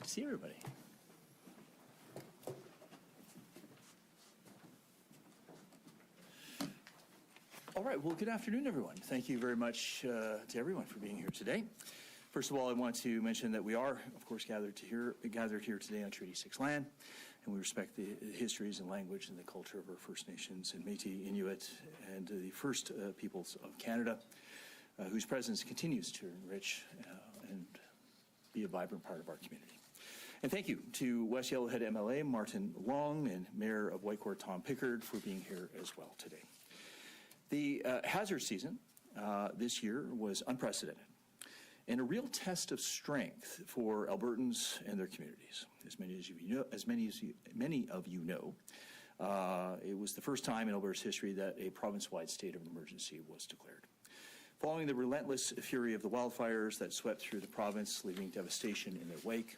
to see everybody. All right, well, good afternoon, everyone. Thank you very much to everyone for being here today. First of all, I want to mention that we are, of course, gathered here today on Treaty 6 land, and we respect the histories and language and the culture of our First Nations and Métis, Inuit, and the First Peoples of Canada, whose presence continues to enrich and be a vibrant part of our community. And thank you to West Yellowhead MLA Martin Long and Mayor of Whitecourt Tom Pickard for being here as well today. The hazard season this year was unprecedented and a real test of strength for Albertans and their communities. As many of you know, it was the first time in Alberta's history that a province-wide state of emergency was declared. Following the relentless fury of the wildfires that swept through the province, leaving devastation in their wake,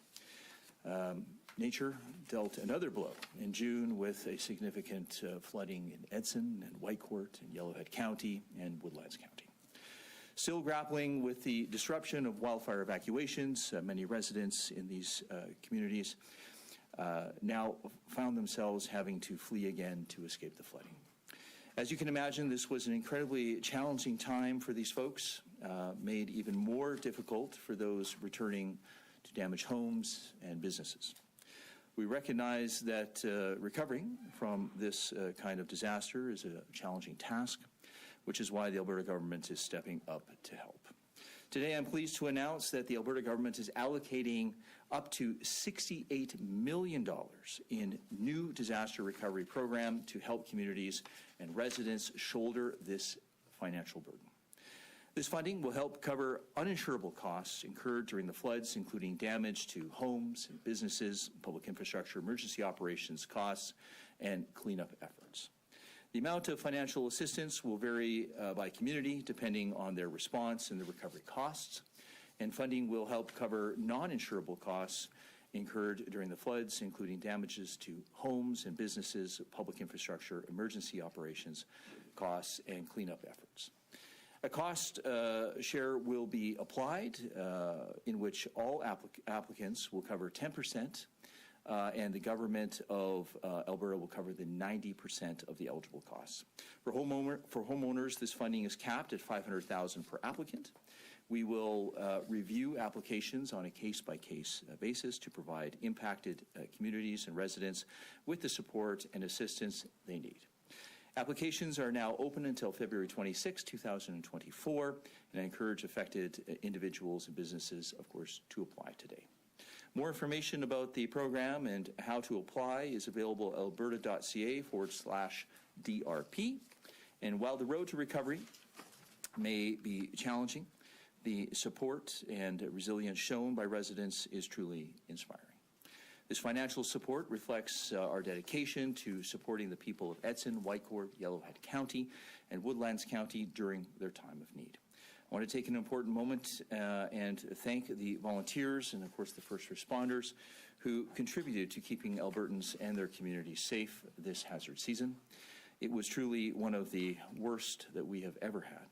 nature dealt another blow in June with a significant flooding in Edson and Whitecourt and Yellowhead County and Woodlands County. Still grappling with the disruption of wildfire evacuations, many residents in these communities now found themselves having to flee again to escape the flooding. As you can imagine, this was an incredibly challenging time for these folks, made even more difficult for those returning to damaged homes and businesses. We recognize that recovering from this kind of disaster is a challenging task, which is why the Alberta government is stepping up to help. Today, I'm pleased to announce that the Alberta government is allocating up to $68 million in new disaster recovery program to help communities and residents shoulder this financial burden. This funding will help cover uninsurable costs incurred during the floods, including damage to homes and businesses, public infrastructure, emergency operations costs, and cleanup efforts. The amount of financial assistance will vary by community depending on their response and the recovery costs, and funding will help cover non-insurable costs incurred during the floods, including damages to homes and businesses, public infrastructure, emergency operations costs, and cleanup efforts. A cost share will be applied in which all applicants will cover 10%, and the government of Alberta will cover the 90% of the eligible costs. For homeowners, this funding is capped at $500,000 per applicant. We will review applications on a case-by-case basis to provide impacted communities and residents with the support and assistance they need. Applications are now open until February 26, 2024, and I encourage affected individuals and businesses, of course, to apply today. More information about the program and how to apply is available at alberta.ca/DRP. And while the road to recovery may be challenging, the support and resilience shown by residents is truly inspiring. This financial support reflects our dedication to supporting the people of Edson, Whitecourt, Yellowhead County, and Woodlands County during their time of need. I want to take an important moment and thank the volunteers and, of course, the first responders who contributed to keeping Albertans and their communities safe this hazard season. It was truly one of the worst that we have ever had.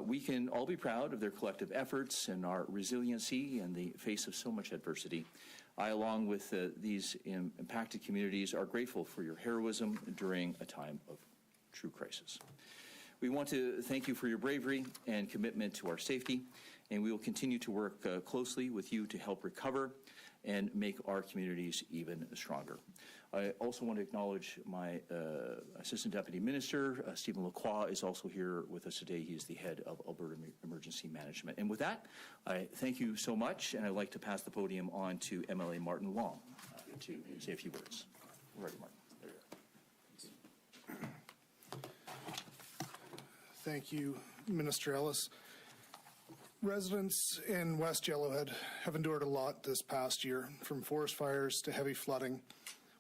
We can all be proud of their collective efforts and our resiliency in the face of so much adversity. I, along with these impacted communities, are grateful for your heroism during a time of true crisis. We want to thank you for your bravery and commitment to our safety, and we will continue to work closely with you to help recover and make our communities even stronger. I also want to acknowledge my Assistant Deputy Minister, Stephen Lacroix, is also here with us today. He is the head of Alberta Emergency Management. And with that, I thank you so much, and I'd like to pass the podium on to MLA Martin Long to say a few words. Right, Martin. There you are. Thank you, Minister Ellis. Residents in West Yellowhead have endured a lot this past year, from forest fires to heavy flooding.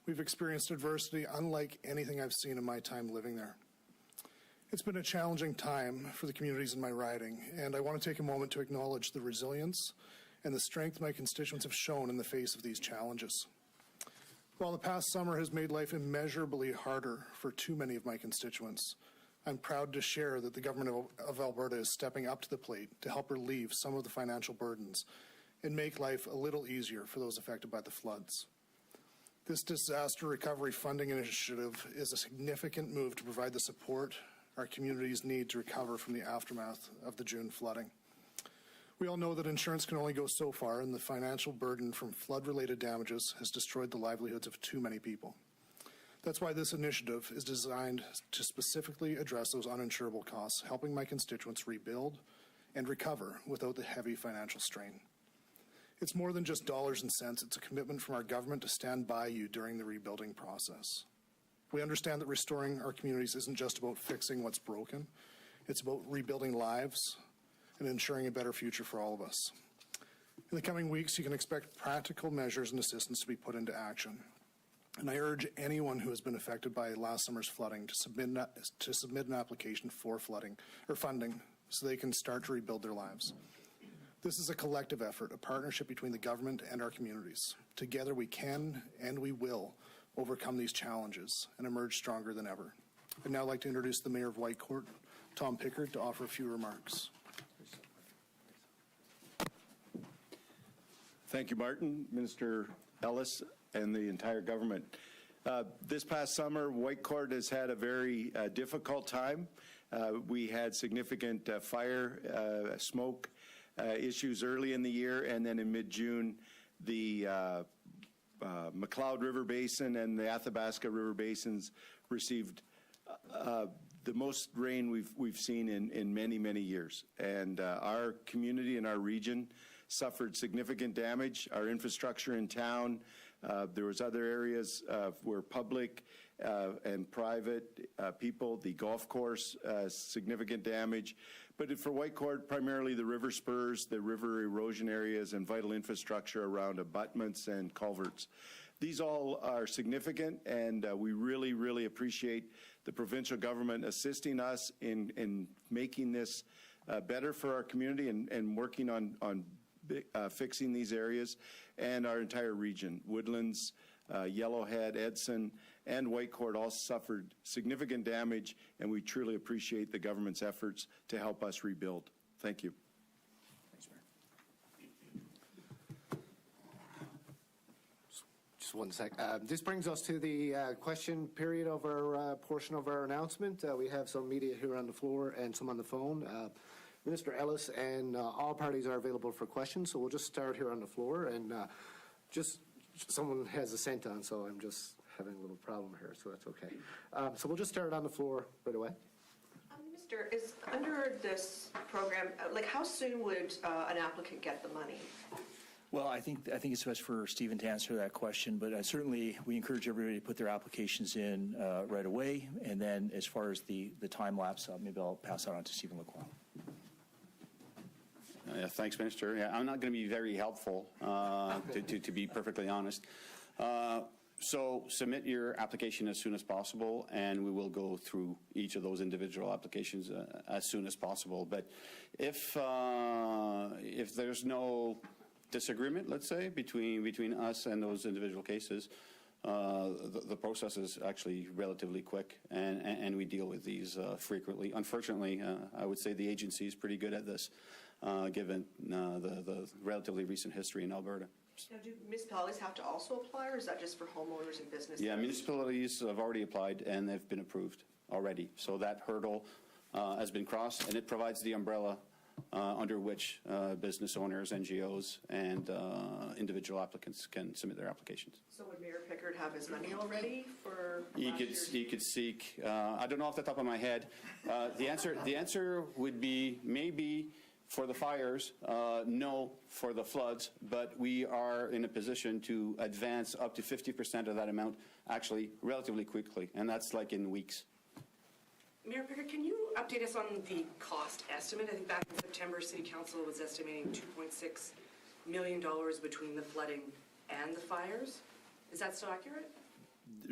We've experienced adversity unlike anything I've seen in my time living there. It's been a challenging time for the communities in my riding, and I want to take a moment to acknowledge the resilience and the strength my constituents have shown in the face of these challenges. While the past summer has made life immeasurably harder for too many of my constituents, I'm proud to share that the government of Alberta is stepping up to the plate to help relieve some of the financial burdens and make life a little easier for those affected by the floods. This disaster recovery funding initiative is a significant move to provide the support our communities need to recover from the aftermath of the June flooding. We all know that insurance can only go so far, and the financial burden from flood-related damages has destroyed the livelihoods of too many people. That's why this initiative is designed to specifically address those uninsurable costs, helping my constituents rebuild and recover without the heavy financial strain. It's more than just dollars and cents. It's a commitment from our government to stand by you during the rebuilding process. We understand that restoring our communities isn't just about fixing what's broken. It's about rebuilding lives and ensuring a better future for all of us. In the coming weeks, you can expect practical measures and assistance to be put into action. And I urge anyone who has been affected by last summer's flooding to submit an application for flooding or funding so they can start to rebuild their lives. This is a collective effort, a partnership between the government and our communities. Together we can and we will overcome these challenges and emerge stronger than ever. I'd now like to introduce the Mayor of Whitecourt, Tom Pickard, to offer a few remarks. Thank you, Martin, Minister Ellis, and the entire government. This past summer, Whitecourt has had a very difficult time. We had significant fire, smoke issues early in the year, and then in mid-June, the McLeod River Basin and the Athabasca River Basins received the most rain we've seen in many, many years. And our community and our region suffered significant damage. Our infrastructure in town, there was other areas where public and private people, the golf course, significant damage. But for Whitecourt, primarily the river spurs, the river erosion areas, and vital infrastructure around abutments and culverts. These all are significant, and we really, really appreciate the provincial government assisting us in making this better for our community and working on fixing these areas, and our entire region. Woodlands, Yellowhead, Edson, and Whitecourt all suffered significant damage, and we truly appreciate the government's efforts to help us rebuild. Thank you. Thanks, Mayor. Just one sec. This brings us to the question period of our portion of our announcement. We have some media here on the floor and some on the phone. Minister Ellis and all parties are available for questions, so we'll just start here on the floor. And just someone has a scent on, so I'm just having a little problem here, so that's okay. So we'll just start on the floor right away. Minister, is under this program, like how soon would an applicant get the money? Well, I think it's best for Stephen to answer that question, but certainly we encourage everybody to put their applications in right away. And then as far as the time lapse, maybe I'll pass that on to Stephen LeCroix. Thanks, Minister. Yeah, I'm not going to be very helpful, to be perfectly honest. So submit your application as soon as possible, and we will go through each of those individual applications as soon as possible. But if there's no disagreement, let's say, between us and those individual cases, the process is actually relatively quick, and we deal with these frequently. Unfortunately, I would say the agency is pretty good at this, given the relatively recent history in Alberta. Now, do municipalities have to also apply, or is that just for homeowners and businesses? Yeah, municipalities have already applied, and they've been approved already. So that hurdle has been crossed, and it provides the umbrella under which business owners, NGOs, and individual applicants can submit their applications. So would Mayor Pickard have his money already for He could seek, I don't know off the top of my head. The answer would be maybe for the fires, no for the floods, but we are in a position to advance up to 50% of that amount actually relatively quickly, and that's like in weeks. Mayor Pickard, can you update us on the cost estimate? I think back in September, City Council was estimating $2.6 million between the flooding and the fires. Is that still accurate?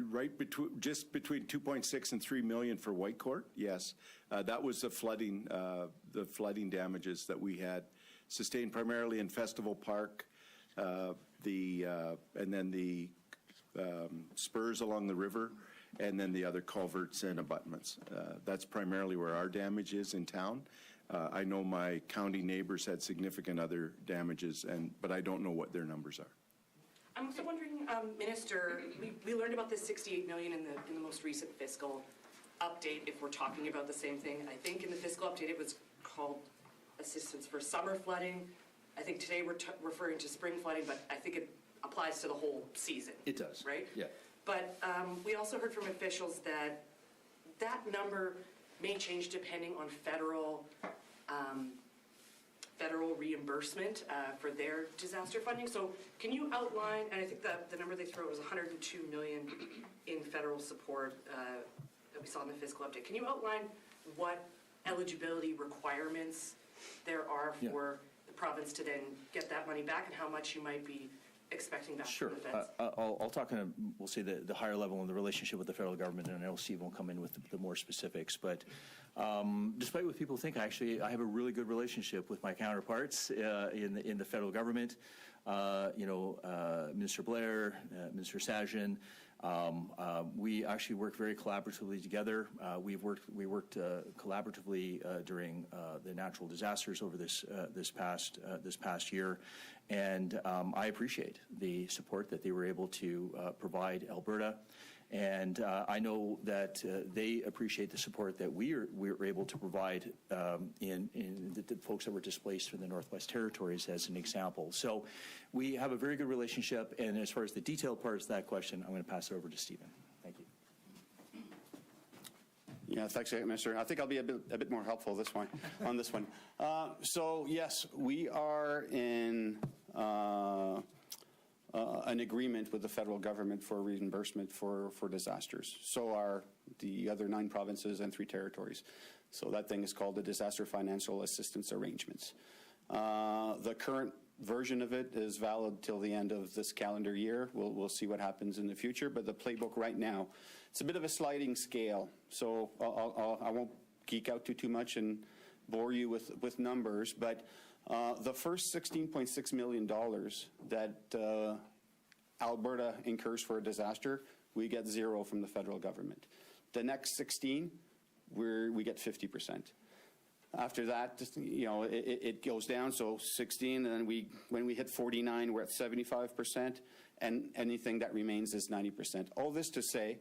Right, just between 2.6 and 3 million for Whitecourt. Yes, that was the flooding damages that we had sustained primarily in Festival Park, and then the spurs along the river, and then the other culverts and abutments. That's primarily where our damage is in town. I know my county neighbors had significant other damages, but I don't know what their numbers are. I'm also wondering, Minister, we learned about this $68 million in the most recent fiscal update, if we're talking about the same thing. I think in the fiscal update it was called assistance for summer flooding. I think today we're referring to spring flooding, but I think it applies to the whole season. It does. Right? Yeah. But we also heard from officials that that number may change depending on federal reimbursement for their disaster funding. So can you outline, and I think that the number they threw out was $102 million in federal support that we saw in the fiscal update. Can you outline what eligibility requirements there are for the province to then get that money back, and how much you might be expecting back Sure. from the feds? I'll talk on, we'll say, the higher level and the relationship with the federal government, and I know Steve will come in with the more specifics. But despite what people think, I have a really good relationship with my counterparts in the federal government. Minister Blair, Minister Sajjan. We actually work very collaboratively together. We worked collaboratively during the natural disasters over this past year, and I appreciate the support that they were able to provide Alberta. And I know that they appreciate the support that we were able to provide in the folks that were displaced from the Northwest Territories, as an example. So we have a very good relationship. And as far as the detailed parts of that question, I'm going to pass it over to Stephen. Thank you. Yeah, thanks, Minister. I think I'll be a bit more helpful on this one. So yes, we are in an agreement with the federal government for reimbursement for disasters. So are the other 9 provinces and 3 territories. So that thing is called the Disaster Financial Assistance Arrangements. The current version of it is valid till the end of this calendar year. We'll see what happens in the future, but the playbook right now, it's a bit of a sliding scale. So I won't geek out too much and bore you with numbers, but the first $16.6 million that Alberta incurs for a disaster, we get 0 from the federal government. The next 16, we get 50%. After that, it goes down, so 16, and then when we hit 49, we're at 75%, and anything that remains is 90%. All this to say,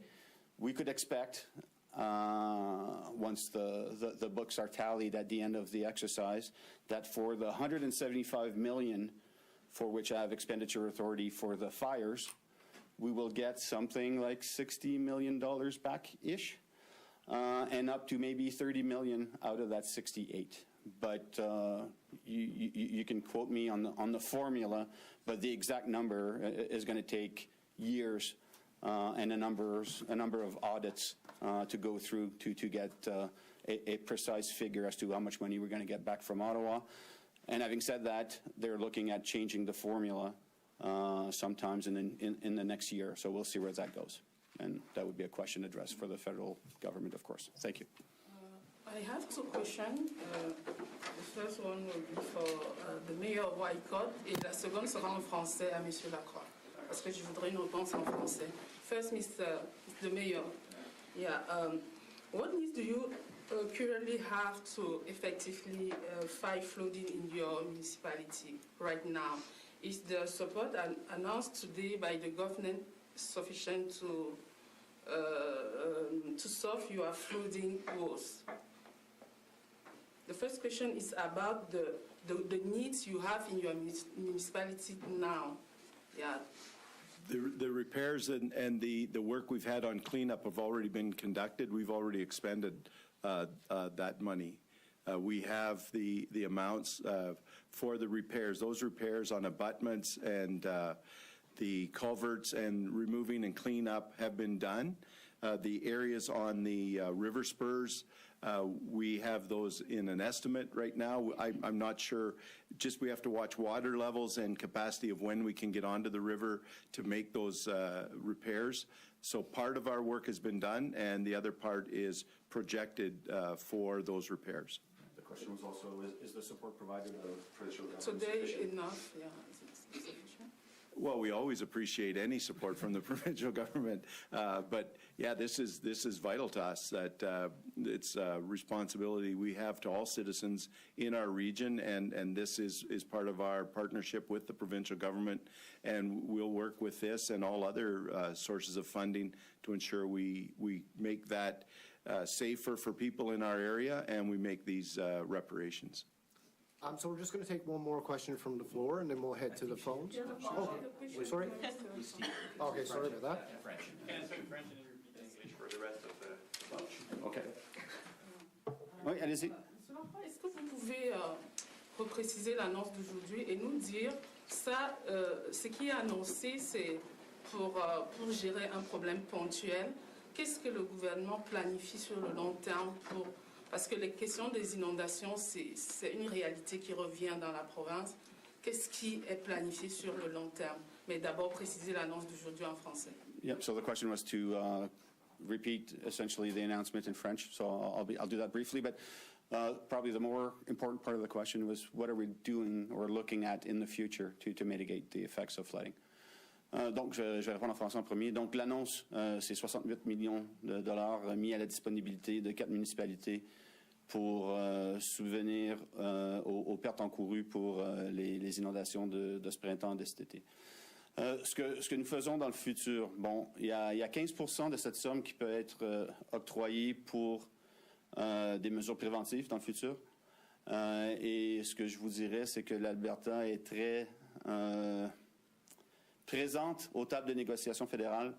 we could expect, once the books are tallied at the end of the exercise, that for the $175 million for which I have expenditure authority for the fires, we will get something like $60 million back-ish, and up to maybe $30 million out of that 68. But you can quote me on the formula, but the exact number is going to take years and a number of audits to go through to get a precise figure as to how much money we're going to get back from Ottawa. And having said that, they're looking at changing the formula sometimes in the next year. So we'll see where that goes. And that would be a question addressed for the federal government, of course. Thank you. I have 2 questions. The first one will be for the mayor of Whitecourt, et la seconde sera en français à Monsieur Lacroix, parce que je voudrais une réponse en français. First, the mayor, what needs do you currently have to effectively fight flooding in your municipality right now? Is the support announced today by the government sufficient to solve your flooding woes? The first question is about the needs you have in your municipality now. Yeah. The repairs and the work we've had on cleanup have already been conducted. We've already expended that money. We have the amounts for the repairs. Those repairs on abutments and the culverts and removing and cleanup have been done. The areas on the river spurs, we have those in an estimate right now. I'm not sure. Just we have to watch water levels and capacity of when we can get onto the river to make those repairs. So part of our work has been done, and the other part is projected for those repairs. The question was also, is the support provided for the children? Today enough, yeah, is it sufficient? Well, we always appreciate any support from the provincial government, but yeah, this is vital to us. That it's a responsibility we have to all citizens in our region, and this is part of our partnership with the provincial government, and we'll work with this and all other sources of funding to ensure we make that safer for people in our area, and we make these reparations. So we're just going to take one more question from the floor, and then we'll head to the phones. Oh, wait, sorry? Okay, sorry about that. OK. Oui, allez-y. Monsieur Lacroix, est-ce que vous pouvez repréciser l'annonce d'aujourd'hui et nous dire ça, ce qui est annoncé, c'est pour gérer un problème ponctuel. Qu'est-ce que le gouvernement planifie sur le long terme pour... Parce que les questions des inondations, c'est une réalité qui revient dans la province. Qu'est-ce qui est planifié sur le long terme? Mais d'abord, préciser l'annonce d'aujourd'hui en français. Yep, so the question was to repeat essentially the announcement in French, so I'll do that briefly, but probably the more important part of the question was what are we doing or looking at in the future to mitigate the effects of flooding? Donc, je vais répondre en français en premier. Donc, l'annonce, c'est 68 millions de dollars mis à la disponibilité de 4 municipalités pour subvenir aux pertes encourues pour les inondations de ce printemps, de cet été. Ce que nous faisons dans le futur, bon, il y a 15% de cette somme qui peut être octroyée pour des mesures préventives dans le futur. Et ce que je vous dirais, c'est que l'Alberta est très présente aux tables de négociation fédérales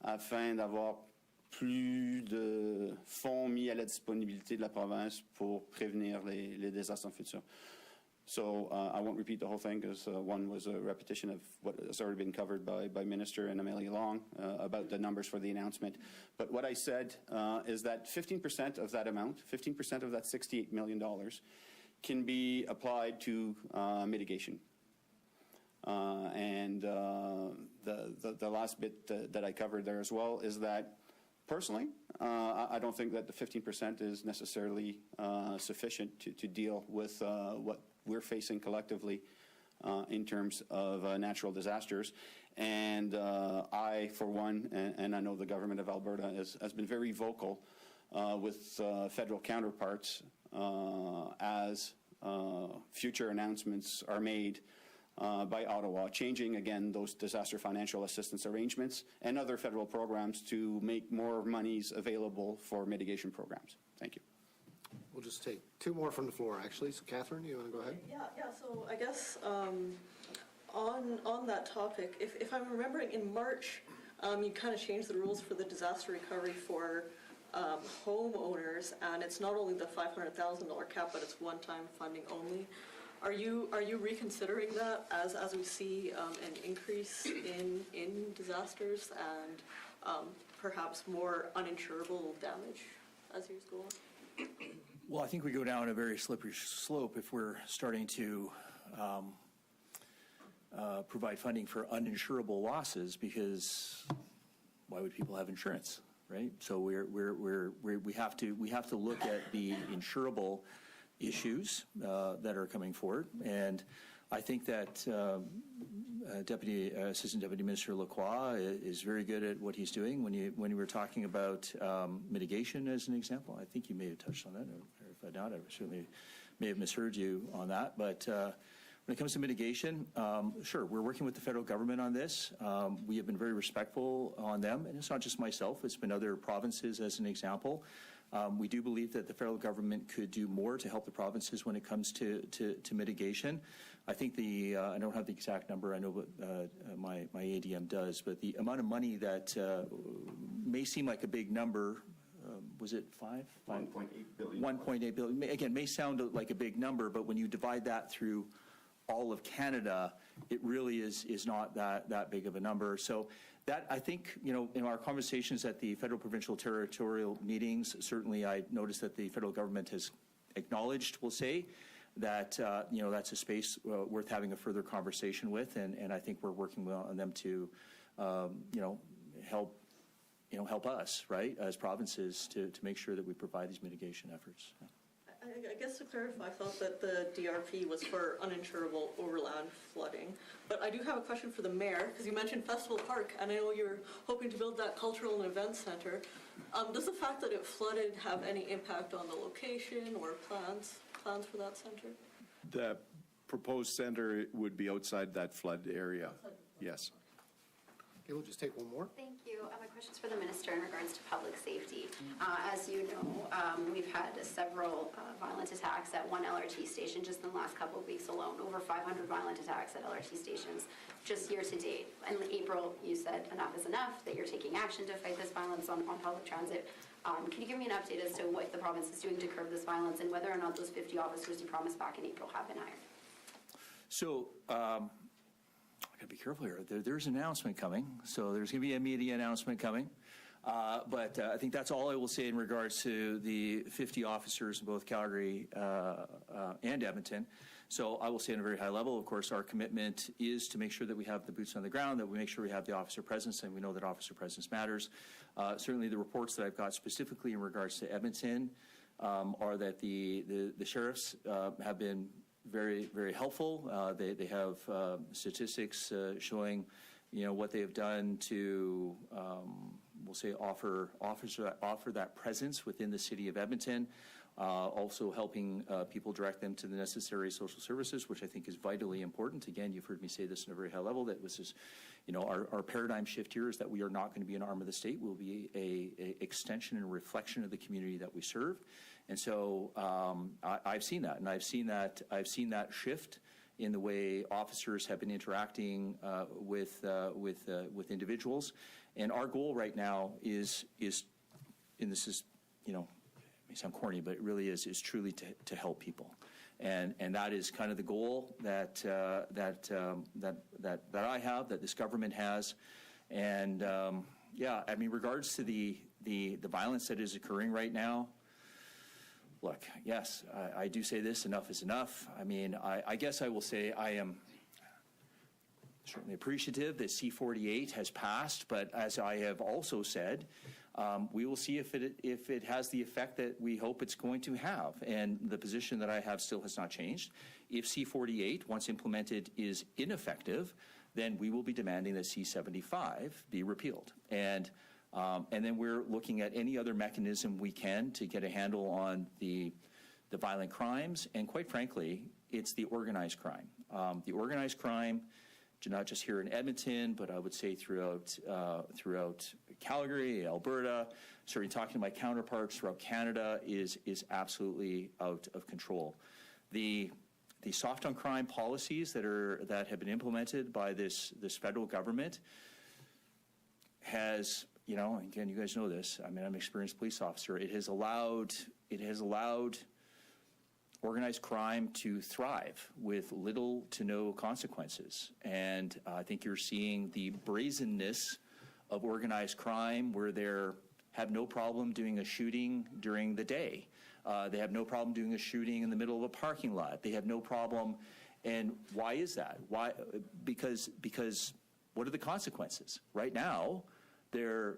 afin d'avoir plus de fonds mis à la disponibilité de la province pour prévenir les désastres en futur. So I won't repeat the whole thing because one was a repetition of what has already been covered by Minister and Amelia Long about the numbers for the announcement. But what I said is that 15% of that amount, 15% of that $68 million can be applied to mitigation. And the last bit that I covered there as well is that personally, I don't think that the 15% is necessarily sufficient to deal with what we're facing collectively in terms of natural disasters. And I, for one, and I know the government of Alberta has been very vocal with federal counterparts as future announcements are made by Ottawa, changing, again, those disaster financial assistance arrangements and other federal programs to make more monies available for mitigation programs. Thank you. We'll just take two more from the floor, actually. So, Catherine, you want to go ahead? Yeah. So I guess on that topic, if I'm remembering, in March, you kind of changed the rules for the disaster recovery for homeowners, and it's not only the $500,000 cap, but it's one-time funding only. Are you reconsidering that as we see an increase in disasters and perhaps more uninsurable damage as years go on? Well, I think we go down a very slippery slope if we're starting to provide funding for uninsurable losses, because why would people have insurance, right? So we have to look at the insurable issues that are coming forward, and I think that Assistant Deputy Minister Lacroix is very good at what he's doing. When you were talking about mitigation as an example, I think you may have touched on that, or if I not, I certainly may have misheard you on that. But when it comes to mitigation, sure, we're working with the federal government on this. We have been very respectful on them, and it's not just myself, it's been other provinces as an example. We do believe that the federal government could do more to help the provinces when it comes to mitigation. I think I don't have the exact number, I know what my ADM does, but the amount of money that may seem like a big number, was it $1.8 billion. $1.8 billion. Again, may sound like a big number, but when you divide that through all of Canada, it really is not that big of a number. So that, I think, in our conversations at the federal, provincial, territorial meetings, certainly I noticed that the federal government has acknowledged, we'll say, that that's a space worth having a further conversation with, and I think we're working well on them to help us, right, as provinces to make sure that we provide these mitigation efforts. I guess to clarify, I thought that the DRP was for uninsurable overland flooding. But I do have a question for the mayor, because you mentioned Festival Park, and I know you're hoping to build that cultural and event center. Does the fact that it flooded have any impact on the location or plans for that center? The proposed center would be outside that flood area, yes. Okay, we'll just take one more. Thank you. My question's for the minister in regards to public safety. As you know, we've had several violent attacks at one LRT station just in the last couple of weeks alone. Over 500 violent attacks at LRT stations just year to date. In April, you said enough is enough, that you're taking action to fight this violence on public transit. Can you give me an update as to what the province is doing to curb this violence and whether or not those 50 officers you promised back in April have been hired? So, I gotta be careful here. There's an announcement coming, so there's gonna be a media announcement coming. But I think that's all I will say in regards to the 50 officers in both Calgary and Edmonton. So I will say at a very high level, of course, our commitment is to make sure that we have the boots on the ground, that we make sure we have the officer presence, and we know that officer presence matters. Certainly the reports that I've got specifically in regards to Edmonton are that the sheriffs have been very, very helpful. They have statistics showing, what they have done to, we'll say, offer that presence within the city of Edmonton. Also helping people direct them to the necessary social services, which I think is vitally important. Again, you've heard me say this in a very high level, that this is, our paradigm shift here is that we are not going to be an arm of the state. We'll be a extension and reflection of the community that we serve. And so I've seen that, and I've seen that shift in the way officers have been interacting with individuals. And our goal right now is, and this is, may sound corny, but it really is truly to help people, and that is kind of the goal that I have, that this government has, and regards to the violence that is occurring right now. Look, yes, I do say this, enough is enough. I mean, I guess I will say I am certainly appreciative that C-48 has passed, but as I have also said, we will see if it has the effect that we hope it's going to have. And the position that I have still has not changed. If C-48, once implemented, is ineffective, then we will be demanding that C-75 be repealed. And then we're looking at any other mechanism we can to get a handle on the violent crimes. And quite frankly, it's the organized crime. The organized crime, not just here in Edmonton, but I would say throughout Calgary, Alberta, certainly talking to my counterparts throughout Canada, is absolutely out of control. The soft on crime policies that have been implemented by this federal government has, again, you guys know this. I mean, I'm an experienced police officer. It has allowed organized crime to thrive with little to no consequences. And I think you're seeing the brazenness of organized crime, where they have no problem doing a shooting during the day. They have no problem doing a shooting in the middle of a parking lot. They have no problem. And why is that? Why? Because what are the consequences? Right now, they're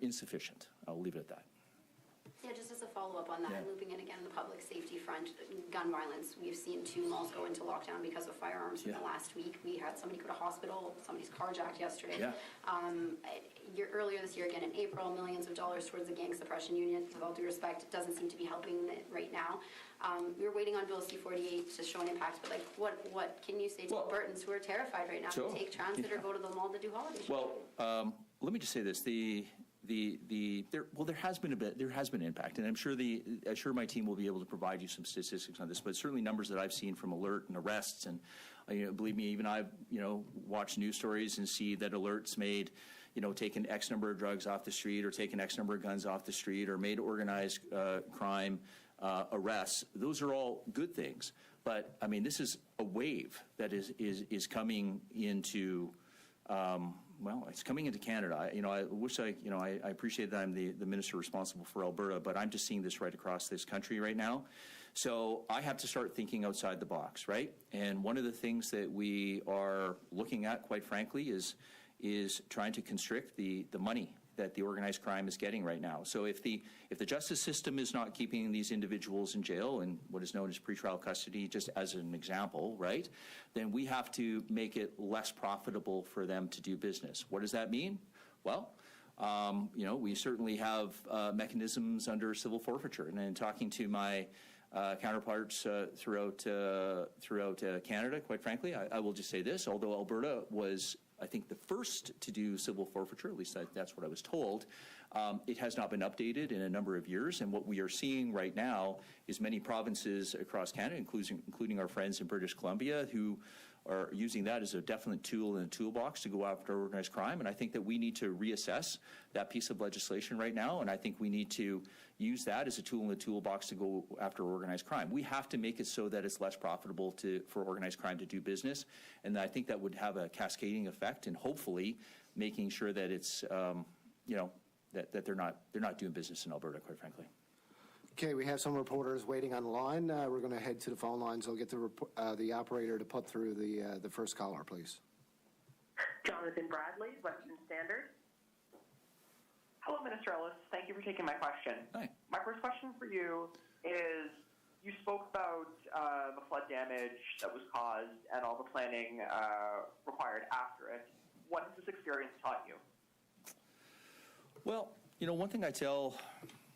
insufficient. I'll leave it at that. Yeah, just as a follow-up on that, and looping in again the public safety front, gun violence. We've seen 2 malls go into lockdown because of firearms in the last week. We had somebody go to hospital, somebody's carjacked yesterday. Earlier this year, again in April, millions of dollars towards the gang suppression unit. With all due respect, it doesn't seem to be helping it right now. We were waiting on Bill C-48 to show an impact, but what can you say to Albertans who are terrified right now to take transit or go to the mall to do holiday shopping? Well, let me just say this: there has been impact, and I'm sure my team will be able to provide you some statistics on this, but certainly numbers that I've seen from alert and arrests, and believe me, even I've watched news stories and see that alerts made taken X number of drugs off the street, or taken X number of guns off the street, or made organized crime arrests. Those are all good things, but I mean, this is a wave that is coming into. It's coming into Canada. I wish I appreciate that I'm the minister responsible for Alberta, but I'm just seeing this right across this country right now. So I have to start thinking outside the box, right? And one of the things that we are looking at, quite frankly, is trying to constrict the money that the organized crime is getting right now. So if the justice system is not keeping these individuals in jail in what is known as pretrial custody, just as an example, right, then we have to make it less profitable for them to do business. What does that mean? Well, we certainly have mechanisms under civil forfeiture. And in talking to my counterparts throughout Canada, quite frankly, I will just say this: although Alberta was, I think, the first to do civil forfeiture, at least that's what I was told, it has not been updated in a number of years. And what we are seeing right now is many provinces across Canada, including our friends in British Columbia, who are using that as a definite tool in the toolbox to go after organized crime. And I think that we need to reassess that piece of legislation right now, and I think we need to use that as a tool in the toolbox to go after organized crime. We have to make it so that it's less profitable for organized crime to do business, and I think that would have a cascading effect, and hopefully making sure that it's, that they're not doing business in Alberta, quite frankly. Okay, we have some reporters waiting on the line. We're going to head to the phone lines. I'll get the operator to put through the first caller, please. Jonathan Bradley, Western Standard. Hello, Minister Ellis. Thank you for taking my question. Hi. My first question for you is, you spoke about the flood damage that was caused and all the planning required after it. What has this experience taught you? Well, one thing I tell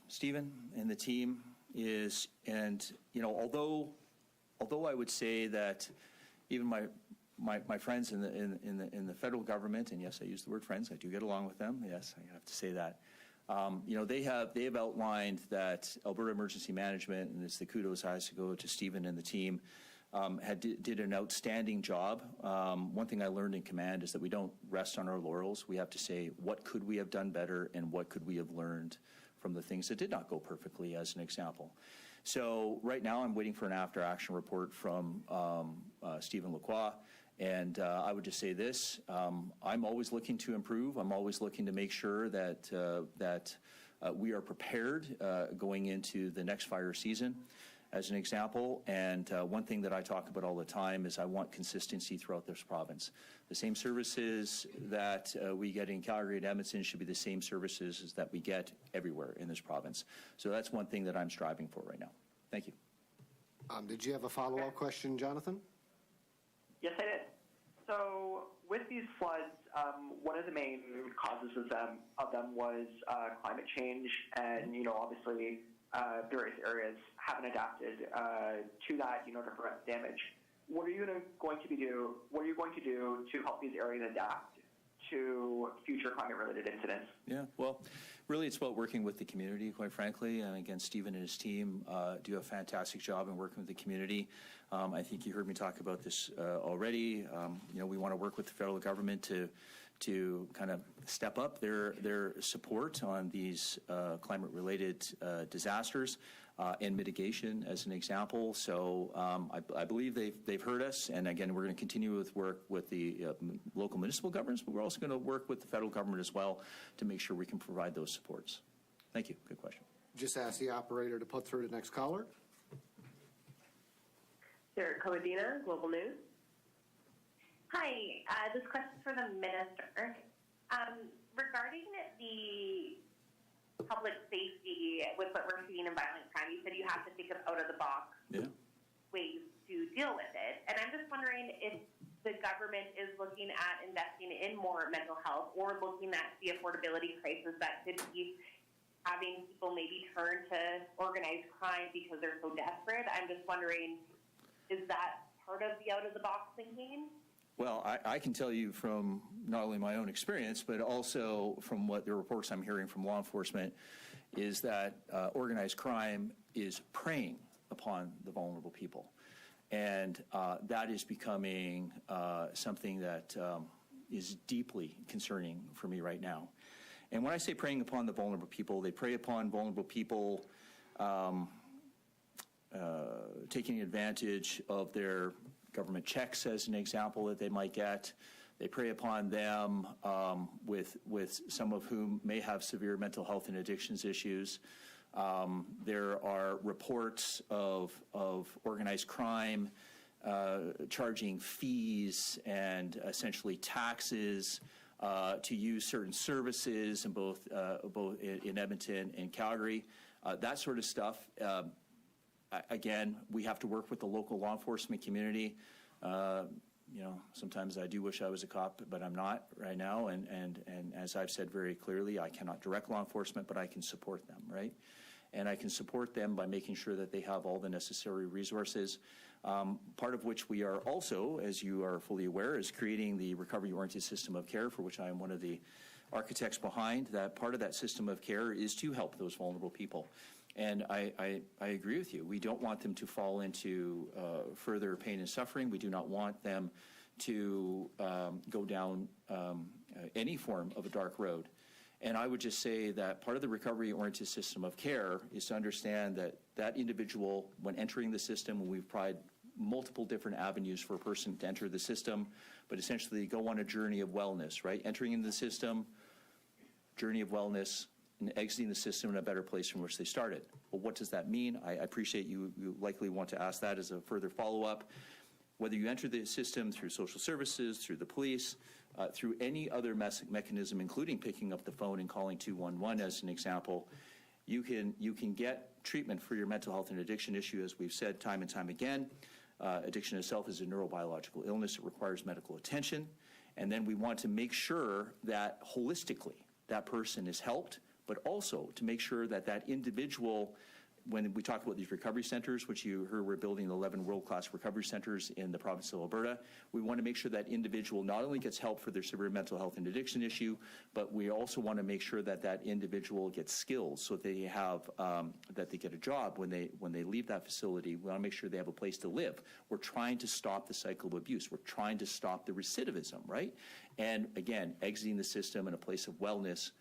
Stephen and the team is, and although I would say that even my friends in the federal government, and yes, I use the word friends, I do get along with them. Yes, I have to say that. They have outlined that Alberta Emergency Management, and it's the kudos has to go to Stephen and the team, did an outstanding job. One thing I learned in command is that we don't rest on our laurels. We have to say, what could we have done better, and what could we have learned from the things that did not go perfectly, as an example. So right now I'm waiting for an after-action report from Stephen Lacroix, and I would just say this: I'm always looking to improve. I'm always looking to make sure that we are prepared going into the next fire season, as an example. And one thing that I talk about all the time is I want consistency throughout this province. The same services that we get in Calgary and Edmonton should be the same services that we get everywhere in this province. So that's one thing that I'm striving for right now. Thank you. Did you have a follow-up question, Jonathan? Yes, I did. So with these floods, one of the main causes of them was climate change, and obviously various areas haven't adapted to that, to prevent damage. What are you going to do? What are you going to do to help these areas adapt to future climate-related incidents? Yeah, well, really it's about working with the community, quite frankly. And again, Stephen and his team do a fantastic job in working with the community. I think you heard me talk about this already. We want to work with the federal government to kind of step up their support on these climate-related disasters and mitigation, as an example. So I believe they've heard us, and again, we're going to continue with work with the local municipal governments, but we're also going to work with the federal government as well to make sure we can provide those supports. Thank you. Good question. Just ask the operator to put through the next caller. Sarah Comadina, Global News. Hi, this question's for the minister. Regarding the public safety with what we're seeing in violent crime, you said you have to think of out-of-the-box ways to deal with it. And I'm just wondering if the government is looking at investing in more mental health, or looking at the affordability crisis that could be having people maybe turn to organized crime because they're so desperate. I'm just wondering, is that part of the out-of-the-box thinking? Well, I can tell you from not only my own experience, but also from what the reports I'm hearing from law enforcement, is that organized crime is preying upon the vulnerable people. And that is becoming something that is deeply concerning for me right now. And when I say preying upon the vulnerable people, they prey upon vulnerable people taking advantage of their government checks, as an example, that they might get. They prey upon them with some of whom may have severe mental health and addictions issues. There are reports of organized crime charging fees and essentially taxes to use certain services in both in Edmonton and Calgary. That sort of stuff. Again, we have to work with the local law enforcement community. Sometimes I do wish I was a cop, but I'm not right now. And as I've said very clearly, I cannot direct law enforcement, but I can support them, right? And I can support them by making sure that they have all the necessary resources. Part of which we are also, as you are fully aware, is creating the recovery-oriented system of care, for which I am one of the architects behind. That part of that system of care is to help those vulnerable people. And I agree with you. We don't want them to fall into further pain and suffering. We do not want them to go down any form of a dark road. And I would just say that part of the recovery-oriented system of care is to understand that that individual, when entering the system, and we've tried multiple different avenues for a person to enter the system, but essentially go on a journey of wellness, right? Entering into the system, journey of wellness, and exiting the system in a better place from which they started. Well, what does that mean? I appreciate you likely want to ask that as a further follow-up. Whether you enter the system through social services, through the police, through any other mechanism, including picking up the phone and calling 211 as an example, you can get treatment for your mental health and addiction issue, as we've said time and time again. Addiction itself is a neurobiological illness. It requires medical attention. And then we want to make sure that holistically that person is helped, but also to make sure that that individual, when we talk about these recovery centers, which you heard we're building 11 world-class recovery centers in the province of Alberta, we want to make sure that individual not only gets help for their severe mental health and addiction issue, but we also want to make sure that that individual gets skills so they have, that they get a job when they leave that facility. We want to make sure they have a place to live. We're trying to stop the cycle of abuse. We're trying to stop the recidivism, right? And again, exiting the system in a place of wellness,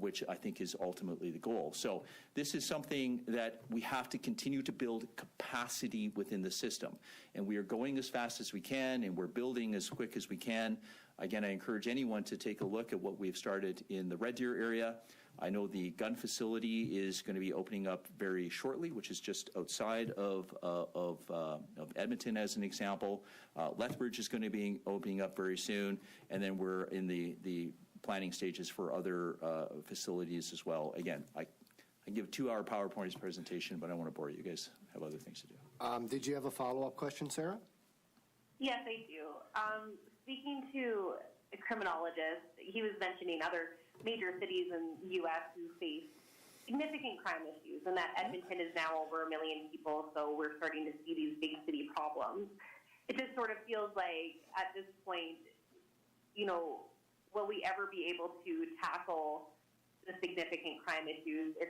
which I think is ultimately the goal. So this is something that we have to continue to build capacity within the system. And we are going as fast as we can, and we're building as quick as we can. Again, I encourage anyone to take a look at what we've started in the Red Deer area. I know the gun facility is going to be opening up very shortly, which is just outside of Edmonton, as an example. Lethbridge is going to be opening up very soon, and then we're in the planning stages for other facilities as well. Again, I give a 2-hour PowerPoint presentation, but I don't want to bore you. You guys have other things to do. Did you have a follow-up question, Sarah? Yes, I do. Speaking to a criminologist, he was mentioning other major cities in the U.S. who face significant crime issues, and that Edmonton is now over 1 million people, so we're starting to see these big city problems. It just sort of feels like at this point, will we ever be able to tackle the significant crime issues if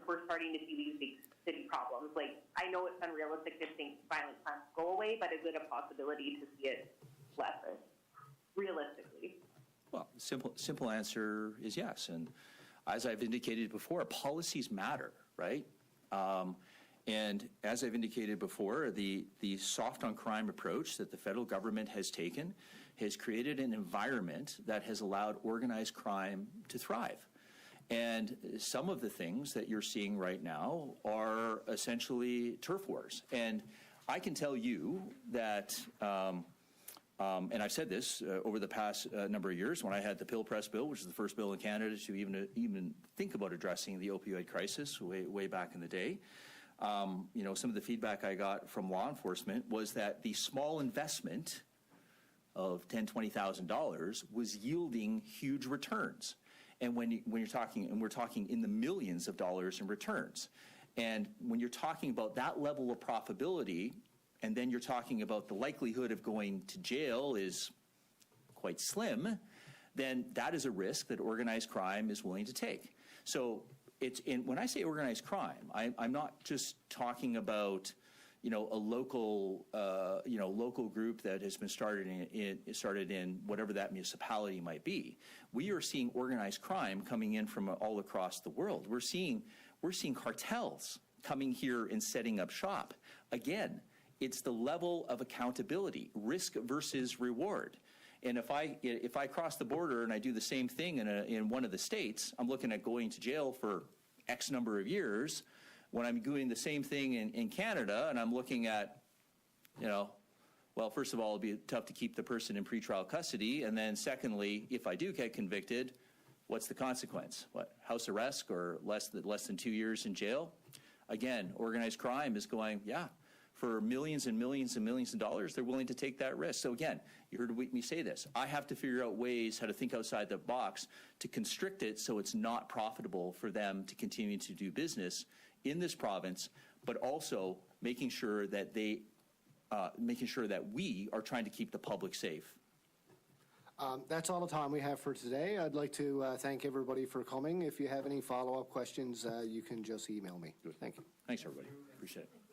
we're starting to see these big city problems? Like, I know it's unrealistic to think violent crimes go away, but is it a possibility to see it lessen, realistically? Well, simple answer is yes. And as I've indicated before, policies matter, right? And as I've indicated before, the soft on crime approach that the federal government has taken has created an environment that has allowed organized crime to thrive. And some of the things that you're seeing right now are essentially turf wars. And I can tell you that, and I've said this over the past number of years, when I had the Pill Press bill, which is the first bill in Canada to even think about addressing the opioid crisis way back in the day. Some of the feedback I got from law enforcement was that the small investment of $10,000, $20,000 was yielding huge returns. And when you're talking, and we're talking in the millions of dollars in returns. And when you're talking about that level of profitability, and then you're talking about the likelihood of going to jail is quite slim, then that is a risk that organized crime is willing to take. So when I say organized crime, I'm not just talking about a local group that has been started in whatever that municipality might be. We are seeing organized crime coming in from all across the world. We're seeing cartels coming here and setting up shop. Again, it's the level of accountability, risk versus reward. And if I cross the border and I do the same thing in one of the states, I'm looking at going to jail for X number of years. When I'm doing the same thing in Canada and I'm looking at, well, first of all, it'll be tough to keep the person in pretrial custody. And then secondly, if I do get convicted, what's the consequence? What, house arrest or less than 2 years in jail? Again, organized crime is going, yeah, for millions and millions and millions of dollars, they're willing to take that risk. So again, you heard me say this. I have to figure out ways how to think outside the box to constrict it so it's not profitable for them to continue to do business in this province, but also making sure that we are trying to keep the public safe. That's all the time we have for today. I'd like to thank everybody for coming. If you have any follow-up questions, you can just email me. Thank you. Thanks, everybody. Appreciate it.